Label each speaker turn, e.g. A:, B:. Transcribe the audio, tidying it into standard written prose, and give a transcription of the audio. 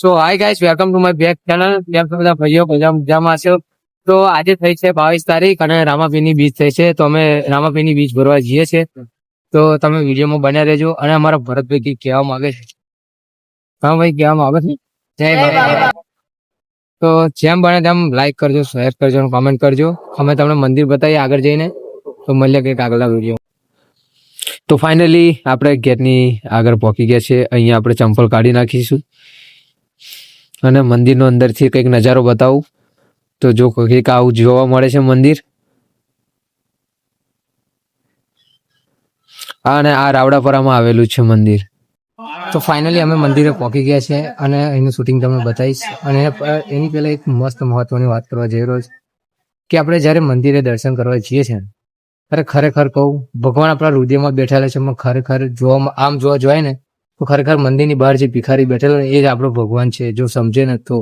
A: So hi guys, welcome to my back channel. કેમ છો બધા ભાઈઓ? બધા મજામાં છો? તો આજે થઈ છે 22 તારીખ અને રામાપીરની બીજ થઈ છે, તો અમે રામાપીરની બીજ ભરવા જઈએ છીએ. તો તમે વિડીયોમાં બન્યા રહેજો. અને અમારા ભરતભાઈ કંઈક કહેવા માંગે છે. હા ભાઈ, કહેવા માંગે છે જય બાબા. તો જેમ બને તેમ લાઈક કરજો, શેર કરજો અને કોમેન્ટ કરજો. અમે તમને મંદિર બતાવીએ આગળ જઈને. તો મળીએ કંઈક આગળના વિડીયો. તો ફાઇનલી આપણે ગેટની આગળ પહોંચી ગયા છે. અહીંયા આપણે ચંપલ કાઢી નાખીશું અને મંદિરનો અંદરથી કંઈક નજારો બતાવું. તો જો કંઈક આવું જોવા મળે છે મંદિર. અને આ રાવડાપરામાં આવેલું છે મંદિર. તો ફાઇનલી અમે મંદિરે પહોંચી ગયા છે અને એનું શૂટિંગ તમને બતાવીશ. અને એની પહેલા એક મસ્ત મહત્વની વાત કરવા જઈ રહ્યો છું કે આપણે જ્યારે મંદિરે દર્શન કરવા જઈએ છીએ ત્યારે ખરેખર કહું, ભગવાન આપણા હૃદયમાં બેઠેલા છે. પણ ખરેખર જોવામાં આમ જોવા જોઈએ ને તો ખરેખર મંદિરની બહાર જે ભિખારી બેઠેલો ને એ જ આપણો ભગવાન છે, જો સમજે ને તો.